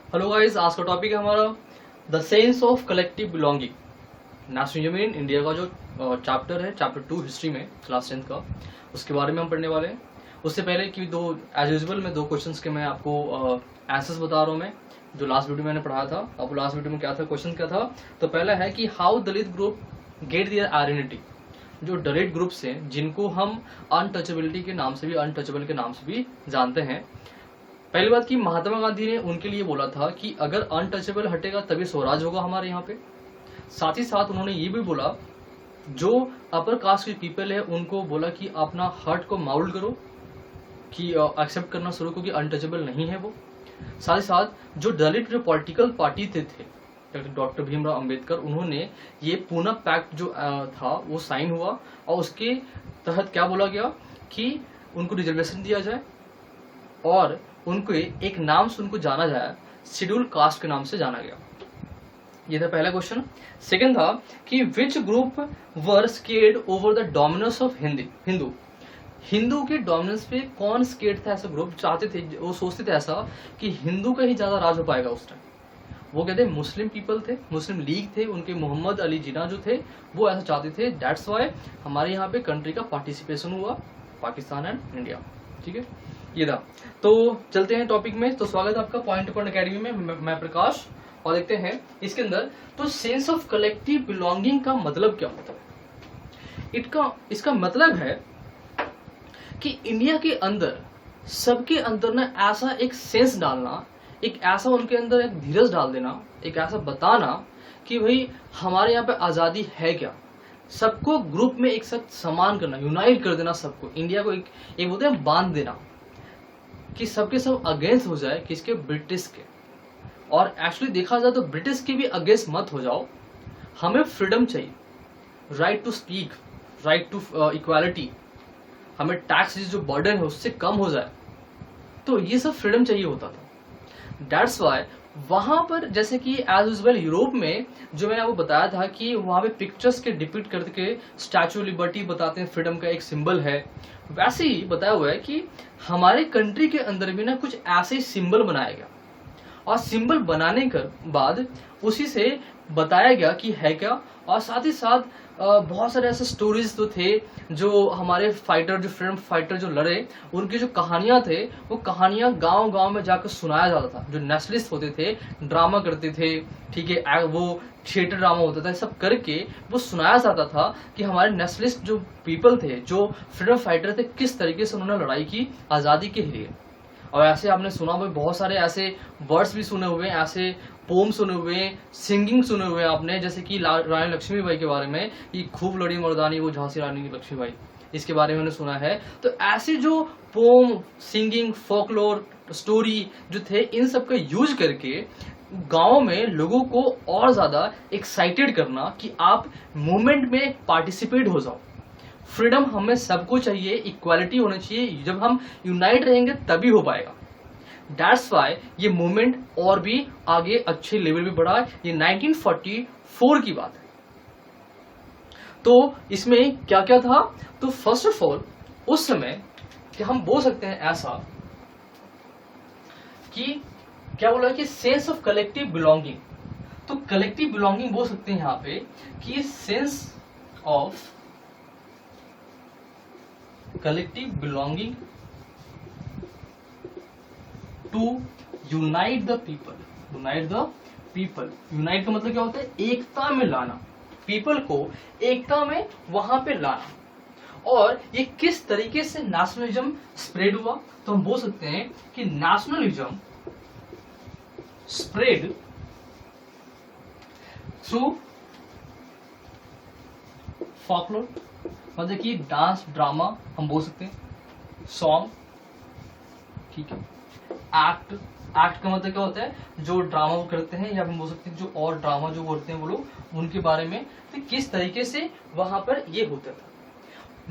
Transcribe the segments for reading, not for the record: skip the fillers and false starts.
Hello guys, आज का topic है हमारा the sense of collective belonging. Nationalism in India का जो चैप्टर है, चैप्टर 2 हिस्ट्री में क्लास 10th का, उसके बारे में हम पढ़ने वाले हैं। उससे पहले कि एज यूजुअल मैं दो क्वेश्चंस के मैं आपको आंसर्स बता रहा हूँ। मैं जो लास्ट वीडियो मैंने पढ़ाया था, आपको लास्ट वीडियो में क्या था, क्वेश्चन क्या था। तो पहला है कि how Dalit group get their identity. जो दलित ग्रुप्स हैं जिनको हम अनटचेबिलिटी के नाम से भी, अनटचेबल के नाम से भी जानते हैं। पहली बात कि महात्मा गांधी ने उनके लिए बोला था कि अगर अनटचेबल हटेगा तभी स्वराज होगा हमारे यहाँ पे। साथ ही साथ उन्होंने ये भी बोला जो अपर कास्ट के पीपल है उनको बोला कि अपना हार्ट को माउल्ड करो, कि एक्सेप्ट करना शुरू करो कि अनटचेबल नहीं है वो। साथ ही साथ जो दलित जो पॉलिटिकल पार्टी थे डॉक्टर भीमराव अंबेडकर, उन्होंने ये पूना पैक्ट जो था वो साइन हुआ और उसके तहत क्या बोला गया कि उनको रिजर्वेशन दिया जाए और उनको एक नाम से उनको जाना जाए, शेड्यूल कास्ट के नाम से जाना गया। ये था पहला क्वेश्चन। सेकंड था कि which group were scared over the dominance of Hindu के डोमिनेंस पे कौन स्केर्ड था? ऐसा ग्रुप चाहते थे, वो सोचते थे ऐसा कि हिंदू का ही ज्यादा राज हो पाएगा उस टाइम। वो कहते मुस्लिम पीपल थे, मुस्लिम लीग थे, उनके मोहम्मद अली जिन्ना जो थे वो ऐसा चाहते थे। दैट्स वाई हमारे यहाँ पे कंट्री का पार्टिसिपेशन हुआ, पाकिस्तान एंड इंडिया। ठीक है, ये था। तो चलते हैं टॉपिक में। तो स्वागत है आपका पॉइंट टू पॉइंट अकेडमी में, मैं प्रकाश। और देखते हैं इसके अंदर तो सेंस ऑफ कलेक्टिव बिलोंगिंग का मतलब क्या होता है। इसका मतलब है कि इंडिया के अंदर सबके अंदर ना ऐसा एक सेंस डालना, एक ऐसा उनके अंदर एक धीरज डाल देना, एक ऐसा बताना कि भाई हमारे यहाँ पे आजादी है क्या। सबको ग्रुप में एक साथ समान करना, यूनाइट कर देना सबको, इंडिया को एक बोलते हैं बांध देना कि सबके सब अगेंस्ट हो जाए, किसके, ब्रिटिश के। और एक्चुअली देखा जाए तो ब्रिटिश के भी अगेंस्ट मत हो जाओ। हमें फ्रीडम चाहिए, right to speak, right to equality. हमें टैक्स जो बर्डन है उससे कम हो जाए, तो ये सब फ्रीडम चाहिए होता था। दैट्स वाई वहां पर जैसे कि एज यूजुअल यूरोप में जो मैंने आपको बताया था कि वहां पे पिक्चर्स के डिपिक्ट करके स्टैचू लिबर्टी बताते हैं, फ्रीडम का एक सिंबल है। वैसे ही बताया हुआ है कि हमारे कंट्री के अंदर भी ना कुछ ऐसे सिंबल बनाया गया और सिंबल बनाने के बाद उसी से बताया गया कि है क्या। और साथ ही साथ बहुत सारे ऐसे स्टोरीज तो थे जो हमारे फाइटर, जो फ्रीडम फाइटर जो लड़े, उनकी जो कहानियां थे वो कहानियां गांव गांव में जाकर सुनाया जाता था। जो नेशनलिस्ट होते थे ड्रामा करते थे, ठीक है, वो थिएटर ड्रामा होता था, सब करके वो सुनाया जाता था कि हमारे नेशनलिस्ट जो पीपल थे, जो फ्रीडम फाइटर थे, किस तरीके से उन्होंने लड़ाई की आजादी के लिए। और ऐसे आपने सुना हुआ बहुत सारे ऐसे वर्ड्स भी सुने हुए हैं, ऐसे पोम सुने हुए हैं, सिंगिंग सुने हुए हैं आपने, जैसे कि रानी लक्ष्मीबाई के बारे में, ये खूब लड़ी मर्दानी वो झांसी रानी लक्ष्मीबाई, इसके बारे में मैंने सुना है। तो ऐसे जो पोम, सिंगिंग, फोकलोर, स्टोरी जो थे, इन सब का यूज करके गांव में लोगों को और ज्यादा एक्साइटेड करना कि आप मूवमेंट में पार्टिसिपेट हो जाओ। फ्रीडम हमें सबको चाहिए, इक्वालिटी होनी चाहिए, जब हम यूनाइट रहेंगे तभी हो पाएगा। दैट्स वाई ये मूवमेंट और भी आगे अच्छे लेवल पे बढ़ा। ये 1944 की बात है। तो इसमें क्या क्या था? तो फर्स्ट ऑफ ऑल उस समय कि हम बोल सकते हैं ऐसा कि क्या बोला कि सेंस ऑफ कलेक्टिव बिलोंगिंग। तो कलेक्टिव बिलोंगिंग बोल सकते हैं यहां पे कि sense of collective belonging to unite the people, unite the people। unite का मतलब क्या होता है? एकता में लाना, people को एकता में वहां पे लाना। और ये किस तरीके से नेशनलिज्म स्प्रेड हुआ? तो हम बोल सकते हैं कि नेशनलिज्म स्प्रेड थ्रू फॉकलोर, मतलब कि डांस, ड्रामा हम बोल सकते हैं, सॉन्ग, ठीक है, एक्ट। एक्ट का मतलब क्या होता है? जो ड्रामा वो करते हैं, या हम बोल सकते हैं जो और ड्रामा जो करते हैं वो लोग, उनके बारे में। तो किस तरीके से वहां पर ये होता था।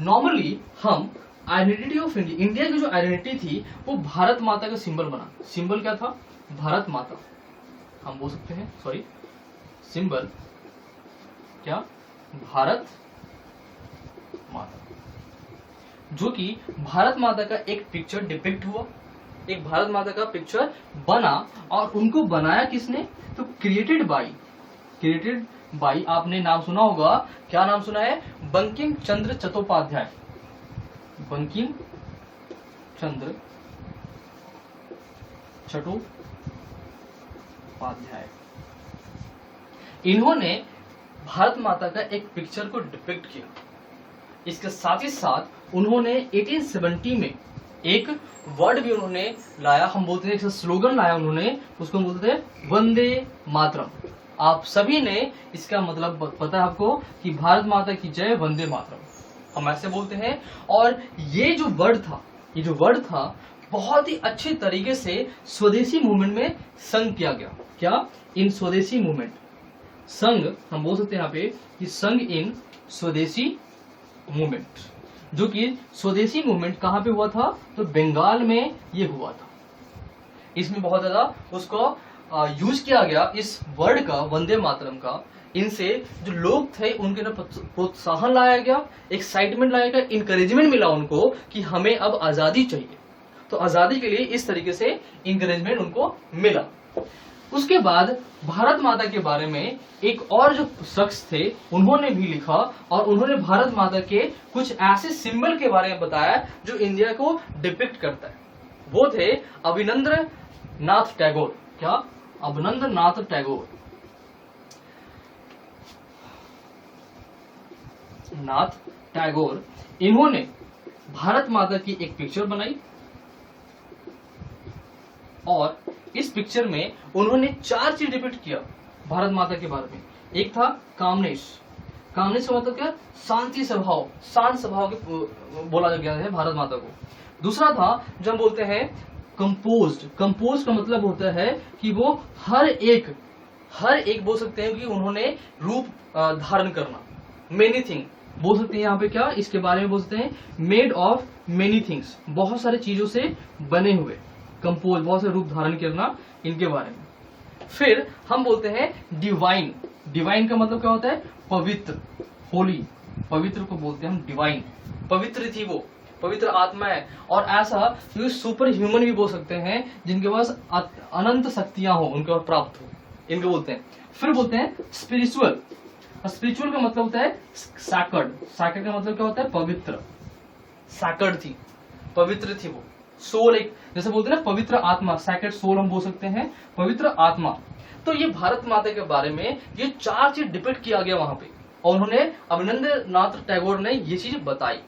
नॉर्मली हम आइडेंटिटी ऑफ इंडिया, इंडिया की जो आइडेंटिटी थी वो भारत माता का सिंबल बना। सिंबल क्या था? भारत माता हम बोल सकते हैं, सॉरी, सिंबल क्या? भारत माता, जो कि भारत माता का एक पिक्चर डिपिक्ट हुआ एक भारत माता का पिक्चर बना, और उनको बनाया किसने? तो क्रिएटेड बाई आपने नाम सुना होगा, क्या नाम सुना है? बंकिम चंद्र चट्टोपाध्याय। बंकिम चंद्र चट्टोपाध्याय, इन्होंने भारत माता का एक पिक्चर को डिपिक्ट किया। इसके साथ ही साथ उन्होंने 1870 में एक वर्ड भी उन्होंने लाया, हम बोलते हैं एक स्लोगन लाया उन्होंने, उसको बोलते थे वंदे मातरम। आप सभी ने इसका मतलब पता है आपको कि भारत माता की जय, वंदे मातरम हम ऐसे बोलते हैं। और ये जो वर्ड था बहुत ही अच्छे तरीके से स्वदेशी मूवमेंट में संग किया गया। क्या? इन स्वदेशी मूवमेंट, संग हम बोल सकते हैं यहाँ पे कि संग इन स्वदेशी मूवमेंट, जो कि स्वदेशी मूवमेंट कहाँ पे हुआ था? तो बंगाल में ये हुआ था। इसमें बहुत ज्यादा उसको यूज किया गया, इस वर्ड का, वंदे मातरम का। इनसे जो लोग थे उनके ना प्रोत्साहन लाया गया, एक्साइटमेंट लाया गया, इंकरेजमेंट मिला उनको कि हमें अब आजादी चाहिए। तो आजादी के लिए इस तरीके से इंकरेजमेंट उनको मिला। उसके बाद भारत माता के बारे में एक और जो शख्स थे उन्होंने भी लिखा, और उन्होंने भारत माता के कुछ ऐसे सिंबल के बारे में बताया जो इंडिया को डिपिक्ट करता है। वो थे अभिनंद्र नाथ टैगोर। क्या? अभिनंद्र नाथ टैगोर। इन्होंने भारत माता की एक पिक्चर बनाई, और इस पिक्चर में उन्होंने 4 चीज डिपिक्ट किया भारत माता के बारे में। एक था कामनेश का मतलब क्या? शांति स्वभाव, शांत स्वभाव के बोला गया है भारत माता को। दूसरा था जो हम बोलते हैं कंपोज्ड का मतलब होता है कि वो हर एक बोल सकते हैं कि उन्होंने रूप धारण करना। मेनी थिंग बोल सकते हैं यहाँ पे, क्या इसके बारे में बोल सकते हैं? मेड ऑफ मेनी थिंग्स, बहुत सारे चीजों से बने हुए। कंपोज, बहुत से रूप धारण करना, इनके बारे में। फिर हम बोलते हैं डिवाइन का मतलब क्या होता है? पवित्र, होली, पवित्र को बोलते हैं हम डिवाइन। पवित्र थी वो, पवित्र आत्मा है, और ऐसा सुपर ह्यूमन भी बोल सकते हैं जिनके पास अनंत शक्तियां हो, उनके पास प्राप्त हो, इनको बोलते हैं। फिर बोलते हैं स्पिरिचुअल का मतलब होता है सैक्रेड का मतलब क्या होता है? पवित्र। सैक्रेड थी, पवित्र थी वो। सोल, एक जैसे बोलते हैं ना पवित्र आत्मा, सैक्रेड सोल हम बोल सकते हैं, पवित्र आत्मा। तो ये भारत माता के बारे में ये 4 चीज डिपिक्ट किया गया वहां पे, और उन्होंने अभिनंद्र नाथ टैगोर ने ये चीज बताई।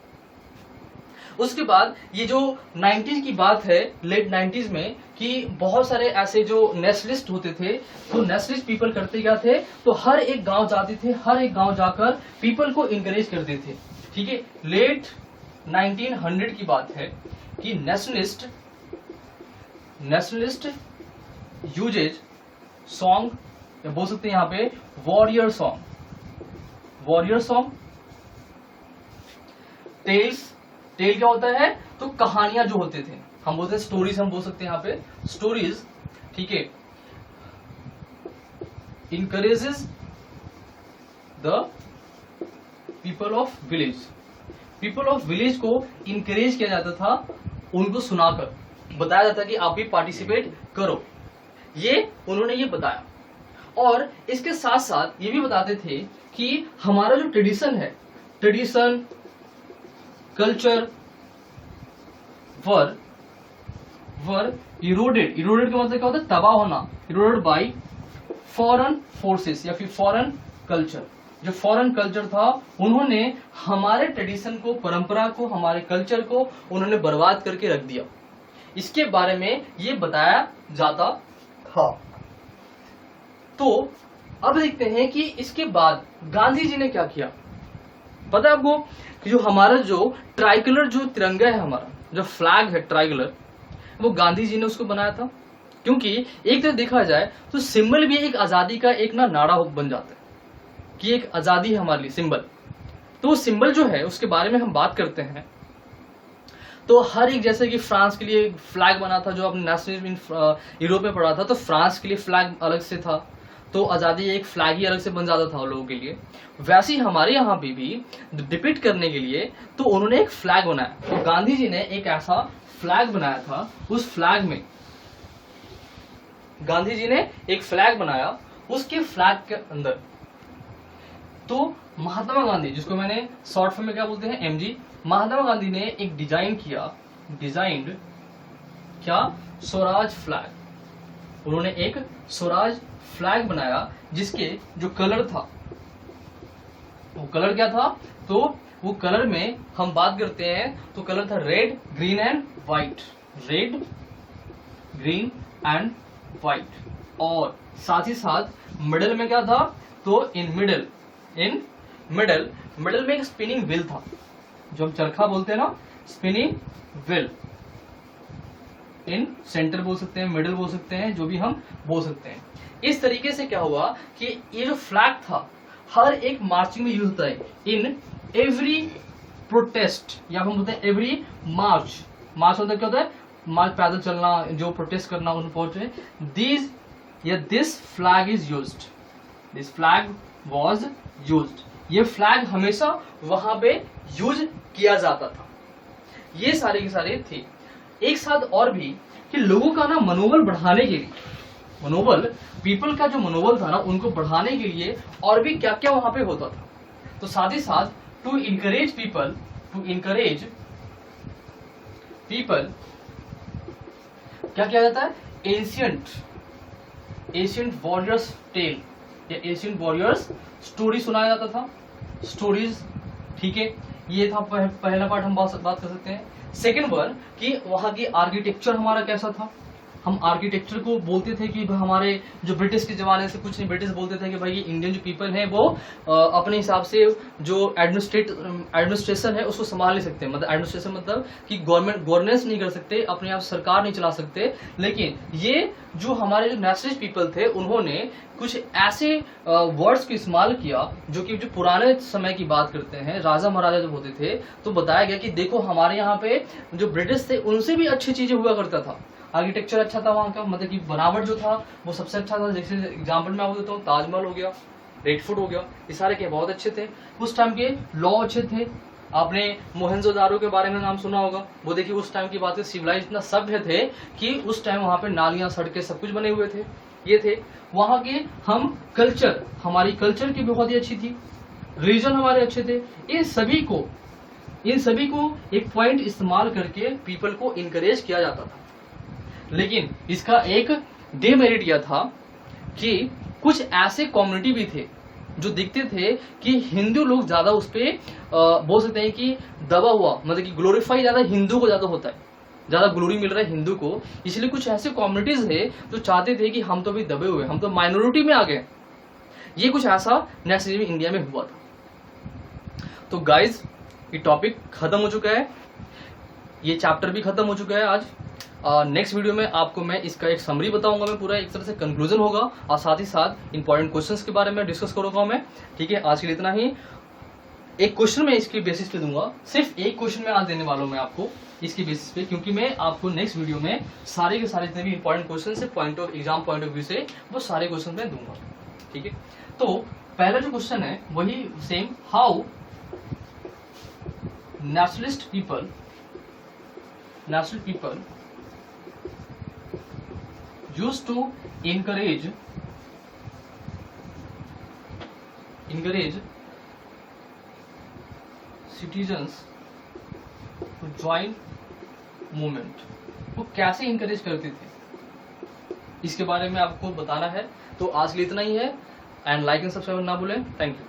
उसके बाद ये जो 90s की बात है, लेट 90s में, कि बहुत सारे ऐसे जो नेशनलिस्ट होते थे, तो नेशनलिस्ट पीपल करते क्या थे? तो हर एक गांव जाते थे, हर एक गांव जाकर पीपल को इंकरेज करते थे। ठीक है, लेट 1900 की बात है कि नेशनलिस्ट यूजेज सॉन्ग, या बोल सकते हैं यहाँ पे वॉरियर सॉन्ग, टेल क्या होता है? तो कहानियां जो होते थे, हम बोलते हैं स्टोरीज, हम बोल सकते हैं यहाँ पे स्टोरीज। ठीक है, encourages the people of village को इंकरेज किया जाता था, उनको सुनाकर बताया जाता कि आप भी पार्टिसिपेट करो। ये उन्होंने ये बताया, और इसके साथ साथ ये भी बताते थे कि हमारा जो ट्रेडिशन कल्चर वर इरोडेड का मतलब क्या होता है? तबाह होना, इरोडेड बाय फॉरेन फोर्सेस या फिर फॉरेन कल्चर। जो फॉरेन कल्चर था, उन्होंने हमारे ट्रेडिशन को, परंपरा को, हमारे कल्चर को उन्होंने बर्बाद करके रख दिया। इसके बारे में ये बताया जाता था। तो अब देखते हैं कि इसके बाद गांधी जी ने क्या किया। पता है आपको कि जो हमारा जो ट्राइकलर, जो तिरंगा है, हमारा जो फ्लैग है ट्राइकलर, वो गांधी जी ने उसको बनाया था। क्योंकि एक तरह देखा जाए तो सिंबल भी एक आजादी का एक नारा बन जाता है कि एक आजादी है हमारे लिए सिंबल। तो सिंबल जो है उसके बारे में हम बात करते हैं, तो हर एक, जैसे कि फ्रांस के लिए फ्लैग बना था, जो अपने नेशनल यूरोप में पड़ा था, तो फ्रांस के लिए फ्लैग अलग से था। तो आजादी एक फ्लैग ही अलग से बन जाता था लोगों के लिए। वैसे ही हमारे यहाँ पे भी डिपिक्ट करने के लिए तो उन्होंने एक फ्लैग बनाया। तो गांधी जी ने एक ऐसा फ्लैग बनाया था, उस फ्लैग में गांधी जी ने एक फ्लैग बनाया, उसके फ्लैग के अंदर तो महात्मा गांधी, जिसको मैंने शॉर्ट फॉर्म में क्या बोलते हैं, एमजी, महात्मा गांधी ने एक डिजाइंड क्या, स्वराज फ्लैग। उन्होंने एक स्वराज फ्लैग बनाया जिसके जो कलर था, वो कलर क्या था, तो वो कलर में हम बात करते हैं तो कलर था red, green and white, red, green and white. और साथ ही साथ मिडल में क्या था, तो इन मिडल में एक स्पिनिंग व्हील था, जो हम चरखा बोलते हैं ना, स्पिनिंग व्हील। इन सेंटर बोल सकते हैं, मिडल बोल सकते हैं, जो भी हम बोल सकते हैं। इस तरीके से क्या हुआ कि ये जो फ्लैग था हर एक मार्चिंग में यूज होता है, इन एवरी प्रोटेस्ट, या हम बोलते हैं एवरी मार्च। मार्च मतलब क्या होता है, मार्च, पैदल चलना, जो प्रोटेस्ट करना, उन पहुंचे। This flag is used, this flag was used. ये फ्लैग हमेशा वहां पे यूज किया जाता था। ये सारे के सारे थे। एक साथ और भी कि लोगों का ना मनोबल बढ़ाने के लिए, मनोबल, पीपल का जो मनोबल था ना, उनको बढ़ाने के लिए और भी क्या क्या वहां पे होता था। तो साथ ही साथ टू इनकरेज पीपल क्या किया जाता है, एशियंट वॉरियर्स टेल या एशियंट वॉरियर्स स्टोरी सुनाया जाता था, स्टोरीज। ठीक है, ये था पहला पार्ट, हम बात कर सकते हैं। सेकेंड वन कि वहां की आर्किटेक्चर हमारा कैसा था। हम आर्किटेक्चर को बोलते थे कि हमारे जो ब्रिटिश के जमाने से कुछ नहीं, ब्रिटिश बोलते थे कि भाई ये इंडियन जो पीपल है वो अपने हिसाब से जो एडमिनिस्ट्रेशन है उसको संभाल नहीं सकते। मतलब एडमिनिस्ट्रेशन मतलब कि गवर्नेंस नहीं कर सकते, अपने आप सरकार नहीं चला सकते। लेकिन ये जो हमारे जो नेशनलिस्ट पीपल थे, उन्होंने कुछ ऐसे वर्ड्स को इस्तेमाल किया जो कि जो पुराने समय की बात करते हैं, राजा महाराजा जब होते थे, तो बताया गया कि देखो हमारे यहाँ पे जो ब्रिटिश थे उनसे भी अच्छी चीजें हुआ करता था। आर्किटेक्चर अच्छा था वहां का, मतलब कि बनावट जो था वो सबसे अच्छा था। जैसे एग्जाम्पल मैं आपको देता हूँ, ताजमहल हो गया, रेड फोर्ट हो गया, ये सारे के बहुत अच्छे थे। उस टाइम के लॉ अच्छे थे। आपने मोहनजोदारो के बारे में नाम सुना होगा, वो देखिए उस टाइम की बात है, सिविलाइज इतना सभ्य थे कि उस टाइम वहां पे नालियां, सड़कें सब कुछ बने हुए थे। ये थे वहां के। हम कल्चर, हमारी कल्चर की बहुत ही अच्छी थी, रीजन हमारे अच्छे थे। इन सभी को एक पॉइंट इस्तेमाल करके पीपल को इनकरेज किया जाता था। लेकिन इसका एक डेमेरिट यह था कि कुछ ऐसे कम्युनिटी भी थे जो दिखते थे कि हिंदू लोग ज्यादा उस पे बोल सकते हैं कि दबा हुआ, मतलब कि ग्लोरीफाई ज्यादा हिंदू को ज्यादा होता है, ज्यादा ग्लोरी मिल रहा है हिंदू को। इसलिए कुछ ऐसे कम्युनिटीज थे जो चाहते थे कि हम तो भी दबे हुए, हम तो माइनॉरिटी में आ गए। ये कुछ ऐसा नेशनलिज्म इंडिया में हुआ था। तो गाइज, ये टॉपिक खत्म हो चुका है, ये चैप्टर भी खत्म हो चुका है आज। नेक्स्ट वीडियो में आपको मैं इसका एक समरी बताऊंगा, मैं पूरा एक तरह से कंक्लूजन होगा, और साथ ही साथ इंपॉर्टेंट क्वेश्चंस के बारे में डिस्कस करूंगा मैं। ठीक है, आज के लिए इतना ही। एक क्वेश्चन मैं इसके बेसिस पे दूंगा, सिर्फ एक क्वेश्चन मैं आज देने वाला हूं मैं आपको इसके बेसिस पे, क्योंकि मैं आपको नेक्स्ट वीडियो में सारे के सारे जितने भी इंपॉर्टेंट क्वेश्चन है point of exam point of view से वो सारे क्वेश्चन मैं दूंगा। ठीक है, तो पहला जो क्वेश्चन है वही same, how nationalist people used to encourage citizens to join movement। वो कैसे इंकरेज करते थे, इसके बारे में आपको बताना है। तो आज के लिए इतना ही है, एंड लाइक एंड सब्सक्राइब ना भूलें। Thank you.